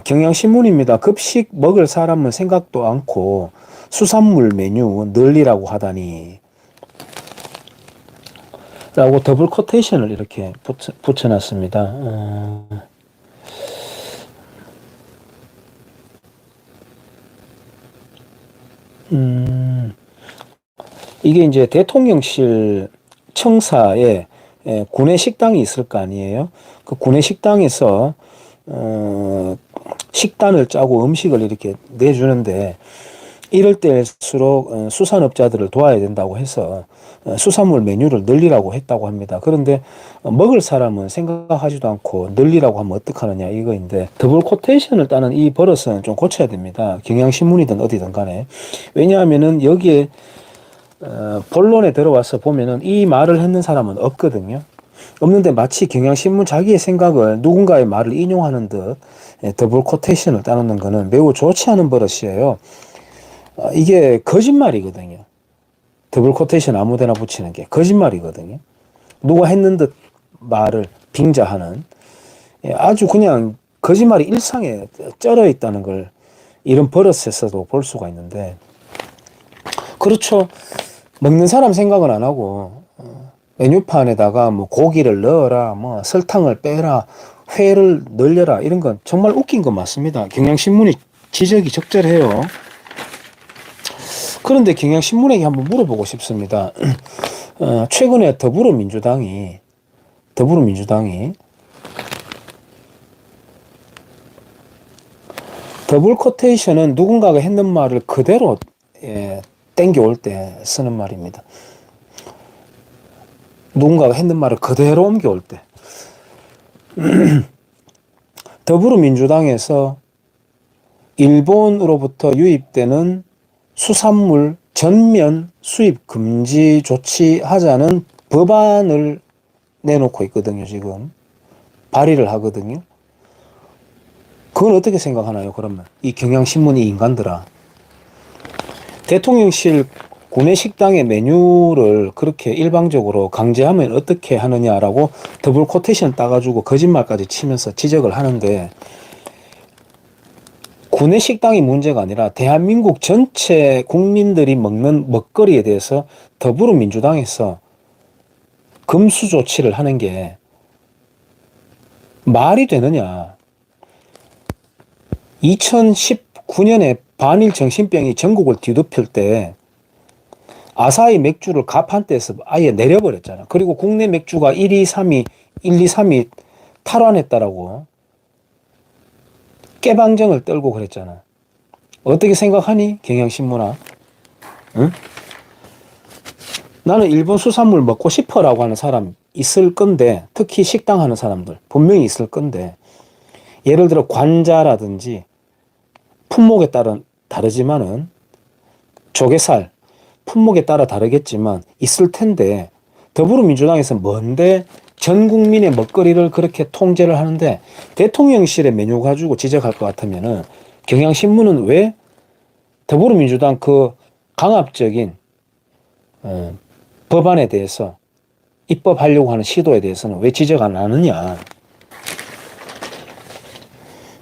경향신문입니다. 급식 먹을 사람은 생각도 않고 수산물 메뉴 늘리라고 하다니 라고 더블 코테이션을 이렇게 붙여놨습니다. 이게 이제 대통령실 청사에 구내 식당이 있을 거 아니에요. 그 구내 식당에서 식단을 짜고 음식을 이렇게 내주는데 이럴 때일수록 수산업자들을 도와야 된다고 해서 수산물 메뉴를 늘리라고 했다고 합니다. 그런데 먹을 사람은 생각하지도 않고 늘리라고 하면 어떡하느냐 이거인데 더블 코테이션을 따는 이 버릇은 좀 고쳐야 됩니다. 경향신문이든 어디든 간에. 왜냐하면은 여기에 본론에 들어와서 보면은 이 말을 했는 사람은 없거든요. 없는데 마치 경향신문 자기의 생각을 누군가의 말을 인용하는 듯 더블 코테이션을 따놓는 거는 매우 좋지 않은 버릇이에요. 이게 거짓말이거든요. 더블 코테이션 아무데나 붙이는 게 거짓말이거든요. 누가 했는 듯 말을 빙자하는 아주 그냥 거짓말이 일상에 쩔어 있다는 걸 이런 버릇에서도 볼 수가 있는데 그렇죠. 먹는 사람 생각은 안 하고 메뉴판에다가 뭐 고기를 넣어라, 뭐 설탕을 빼라, 회를 늘려라 이런 건 정말 웃긴 건 맞습니다. 경향신문이 지적이 적절해요. 그런데 경향신문에게 한번 물어보고 싶습니다. 최근에 더불어민주당이 더블 코테이션은 누군가가 했는 말을 그대로 땡겨올 때 쓰는 말입니다. 누군가가 했는 말을 그대로 옮겨올 때. 더불어민주당에서 일본으로부터 유입되는 수산물 전면 수입 금지 조치하자는 법안을 내놓고 있거든요, 지금. 발의를 하거든요. 그건 어떻게 생각하나요, 그러면? 이 경향신문이 인간들아. 대통령실 구내식당의 메뉴를 그렇게 일방적으로 강제하면 어떻게 하느냐라고 더블 코테이션 따가지고 거짓말까지 치면서 지적을 하는데 구내식당이 문제가 아니라 대한민국 전체 국민들이 먹는 먹거리에 대해서 더불어민주당에서 금수 조치를 하는 게 말이 되느냐. 2019년에 반일 정신병이 전국을 뒤덮일 때 아사히 맥주를 가판대에서 아예 내려버렸잖아. 그리고 국내 맥주가 1, 2, 3위 탈환했다라고 깨방정을 떨고 그랬잖아. 어떻게 생각하니? 경향신문아. 응? 나는 일본 수산물 먹고 싶어라고 하는 사람 있을 건데, 특히 식당 하는 사람들 분명히 있을 건데, 예를 들어 관자라든지 품목에 따라 다르지만은 조개살 품목에 따라 다르겠지만 있을 텐데 더불어민주당에서 뭔데 전 국민의 먹거리를 그렇게 통제를 하는데 대통령실의 메뉴 가지고 지적할 것 같으면은 경향신문은 왜 더불어민주당 그 강압적인 법안에 대해서 입법하려고 하는 시도에 대해서는 왜 지적 안 하느냐.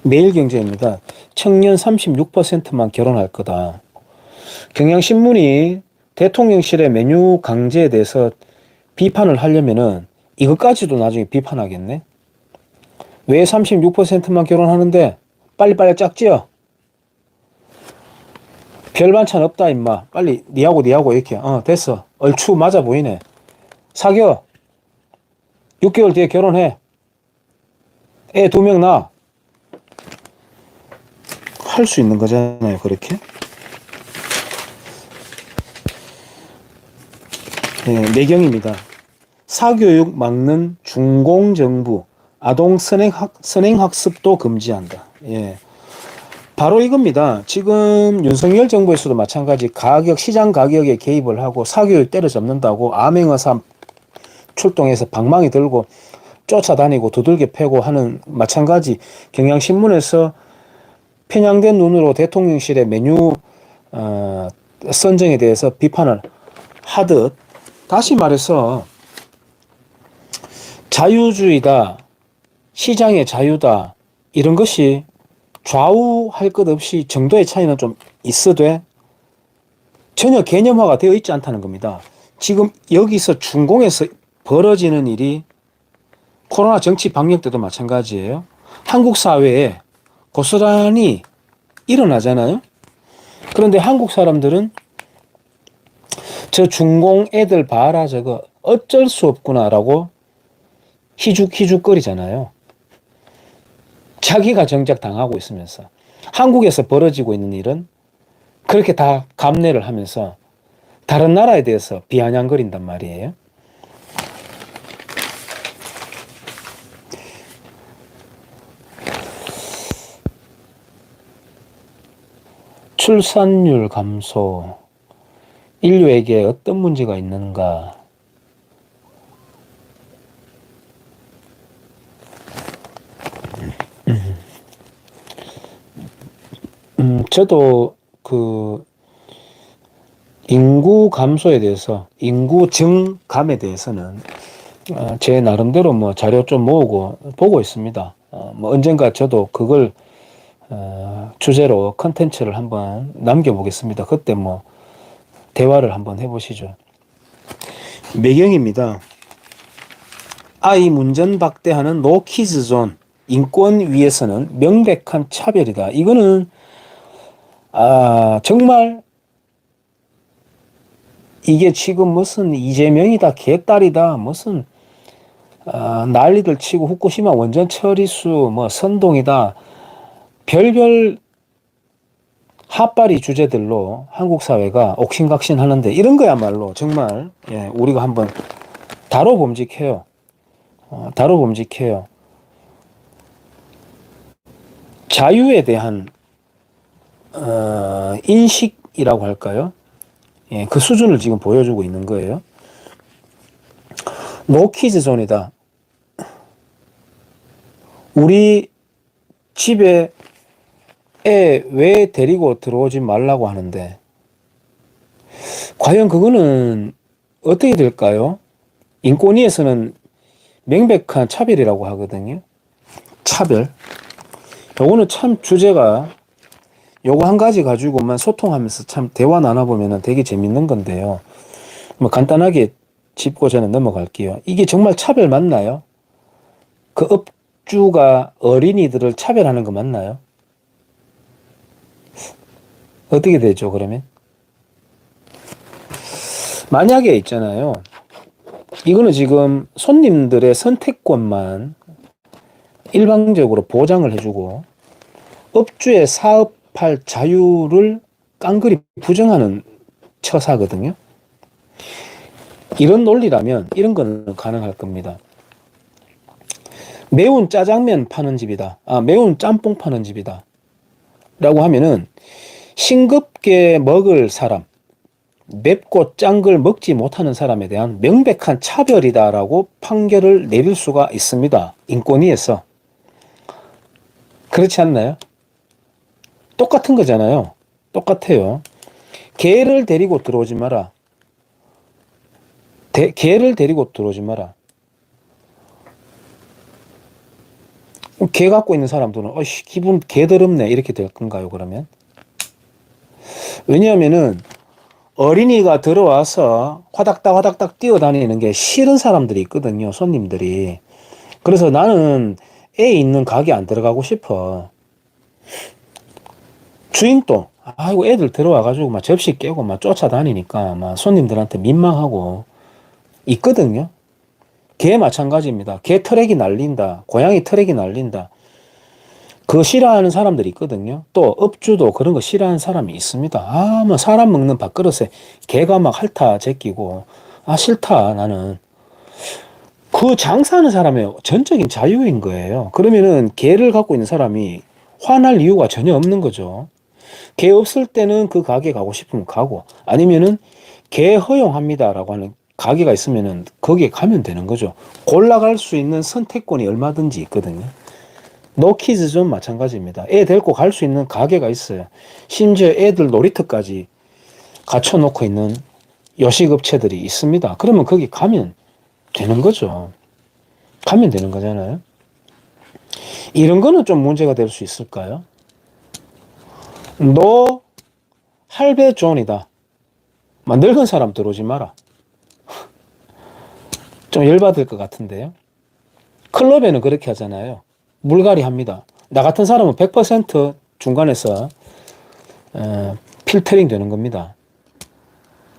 매일경제입니다. 청년 36%만 결혼할 거다. 경향신문이 대통령실의 메뉴 강제에 대해서 비판을 하려면은 이것까지도 나중에 비판하겠네. 왜 36%만 결혼하는데 빨리빨리 짝지어. 별 반찬 없다 임마. 빨리 니하고 이렇게 됐어. 얼추 맞아 보이네. 사겨. 6개월 뒤에 결혼해. 애 2명 낳아. 할 수 있는 거잖아요, 그렇게. 네, 내경입니다. 사교육 막는 중공정부, 아동 선행학습도 금지한다. 예. 바로 이겁니다. 지금 윤석열 정부에서도 마찬가지 시장 가격에 개입을 하고 사교육 때려잡는다고 암행어사 출동해서 방망이 들고 쫓아다니고 두들겨 패고 하는 마찬가지 경향신문에서 편향된 눈으로 대통령실의 메뉴 선정에 대해서 비판을 하듯 다시 말해서 자유주의다, 시장의 자유다 이런 것이 좌우할 것 없이 정도의 차이는 좀 있어도 전혀 개념화가 되어 있지 않다는 겁니다. 지금 여기서 중공에서 벌어지는 일이 코로나 정치 방역 때도 마찬가지예요. 한국 사회에 고스란히 일어나잖아요. 그런데 한국 사람들은 저 중공 애들 봐라 저거 어쩔 수 없구나라고 희죽희죽거리잖아요. 자기가 정작 당하고 있으면서 한국에서 벌어지고 있는 일은 그렇게 다 감내를 하면서 다른 나라에 대해서 비아냥거린단 말이에요. 출산율 감소, 인류에게 어떤 문제가 있는가? 저도 그 인구 감소에 대해서, 인구 증감에 대해서는 제 나름대로 뭐 자료 좀 모으고 보고 있습니다. 뭐 언젠가 저도 그걸 주제로 컨텐츠를 한번 남겨보겠습니다. 그때 뭐 대화를 한번 해보시죠. 매경입니다. 아이 문전박대하는 노키즈존, 인권 위에서는 명백한 차별이다. 이거는 정말 이게 지금 무슨 이재명이다, 개딸이다, 무슨 난리들 치고 후쿠시마 원전 처리수, 뭐 선동이다, 별별 핫바리 주제들로 한국 사회가 옥신각신 하는데 이런 거야말로 정말 우리가 한번 다뤄봄직해요. 다뤄봄직해요. 자유에 대한 인식이라고 할까요? 그 수준을 지금 보여주고 있는 거예요. 노키즈 존이다. 우리 집에 애 왜 데리고 들어오지 말라고 하는데 과연 그거는 어떻게 될까요? 인권위에서는 명백한 차별이라고 하거든요. 차별. 요거는 참 주제가 요거 한 가지 가지고만 소통하면서 참 대화 나눠보면 되게 재밌는 건데요. 뭐 간단하게 짚고 저는 넘어갈게요. 이게 정말 차별 맞나요? 그 업주가 어린이들을 차별하는 거 맞나요? 어떻게 되죠, 그러면? 만약에 있잖아요. 이거는 지금 손님들의 선택권만 일방적으로 보장을 해주고 업주의 사업할 자유를 깡그리 부정하는 처사거든요. 이런 논리라면 이런 거는 가능할 겁니다. 매운 짜장면 파는 집이다. 매운 짬뽕 파는 집이다. 라고 하면은 싱겁게 먹을 사람, 맵고 짠 걸 먹지 못하는 사람에 대한 명백한 차별이다라고 판결을 내릴 수가 있습니다. 인권위에서. 그렇지 않나요? 똑같은 거잖아요. 똑같아요. 개를 데리고 들어오지 마라. 개를 데리고 들어오지 마라. 개 갖고 있는 사람들은 기분 개더럽네 이렇게 될 건가요, 그러면? 왜냐하면은 어린이가 들어와서 화닥닥 화닥닥 뛰어다니는 게 싫은 사람들이 있거든요, 손님들이. 그래서 나는 애 있는 가게 안 들어가고 싶어. 주인도 아이고 애들 들어와가지고 막 접시 깨고 막 쫓아다니니까 막 손님들한테 민망하고 있거든요. 개 마찬가지입니다. 개 트랙이 날린다. 고양이 트랙이 날린다. 그거 싫어하는 사람들이 있거든요. 또 업주도 그런 거 싫어하는 사람이 있습니다. 뭐 사람 먹는 밥그릇에 개가 막 핥아 제끼고 싫다 나는. 그 장사하는 사람의 전적인 자유인 거예요. 그러면은 개를 갖고 있는 사람이 화날 이유가 전혀 없는 거죠. 개 없을 때는 그 가게 가고 싶으면 가고 아니면은 개 허용합니다라고 하는 가게가 있으면은 거기에 가면 되는 거죠. 골라갈 수 있는 선택권이 얼마든지 있거든요. 노키즈존 마찬가지입니다. 애 데리고 갈 수 있는 가게가 있어요. 심지어 애들 놀이터까지 갖춰놓고 있는 요식업체들이 있습니다. 그러면 거기 가면 되는 거죠. 가면 되는 거잖아요. 이런 거는 좀 문제가 될 수 있을까요? 너 할배 존이다. 막 늙은 사람 들어오지 마라. 좀 열받을 것 같은데요. 클럽에는 그렇게 하잖아요. 물갈이 합니다. 나 같은 사람은 100% 중간에서 필터링 되는 겁니다.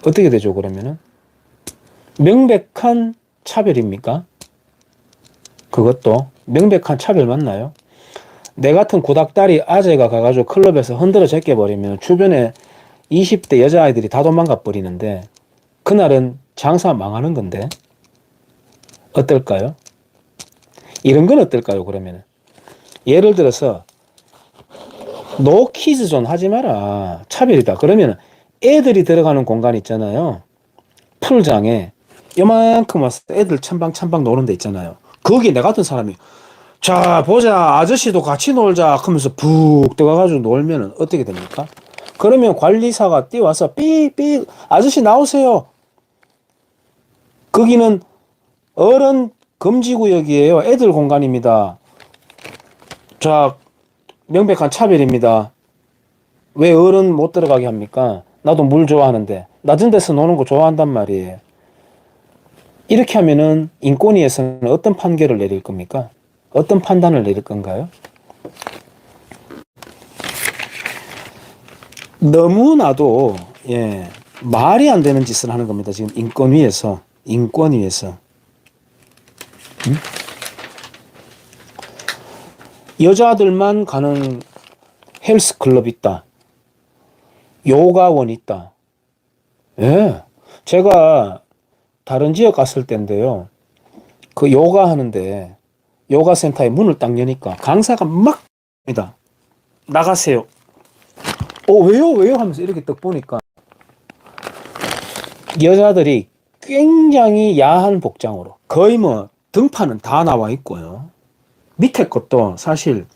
어떻게 되죠, 그러면은? 명백한 차별입니까? 그것도 명백한 차별 맞나요? 내 같은 구닥다리 아재가 가가지고 클럽에서 흔들어 제껴버리면 주변에 20대 여자아이들이 다 도망가 버리는데 그날은 장사 망하는 건데 어떨까요? 이런 건 어떨까요, 그러면은? 예를 들어서 노 키즈존 하지 마라. 차별이다. 그러면 애들이 들어가는 공간 있잖아요. 풀장에 요만큼 와서 애들 찬방찬방 노는 데 있잖아요. 거기 내 같은 사람이 자 보자 아저씨도 같이 놀자 하면서 푹 들어가가지고 놀면 어떻게 됩니까? 그러면 관리사가 뛰어와서 삐삐 아저씨 나오세요. 거기는 어른 금지구역이에요. 애들 공간입니다. 자 명백한 차별입니다. 왜 어른 못 들어가게 합니까? 나도 물 좋아하는데 낮은 데서 노는 거 좋아한단 말이에요. 이렇게 하면은 인권위에서는 어떤 판결을 내릴 겁니까? 어떤 판단을 내릴 건가요? 너무나도 말이 안 되는 짓을 하는 겁니다. 지금 인권위에서 응? 여자들만 가는 헬스클럽 있다. 요가원 있다. 예. 제가 다른 지역 갔을 때인데요. 그 요가 하는데 요가 센터에 문을 딱 여니까 강사가 막 입니다. 나가세요. 왜요 하면서 이렇게 딱 보니까 여자들이 굉장히 야한 복장으로 거의 뭐 등판은 다 나와 있고요. 밑에 것도 사실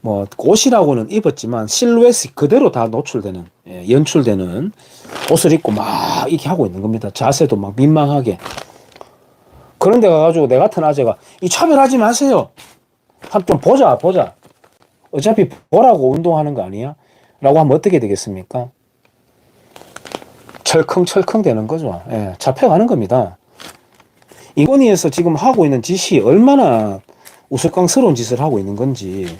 뭐 옷이라고는 입었지만 실루엣이 그대로 다 노출되는 연출되는 옷을 입고 막 이렇게 하고 있는 겁니다. 자세도 막 민망하게. 그런데 가가지고 내 같은 아재가 이 차별하지 마세요. 좀 보자. 어차피 보라고 운동하는 거 아니야? 라고 하면 어떻게 되겠습니까? 철컹철컹 되는 거죠. 잡혀가는 겁니다. 인권위에서 지금 하고 있는 짓이 얼마나 우스꽝스러운 짓을 하고 있는 건지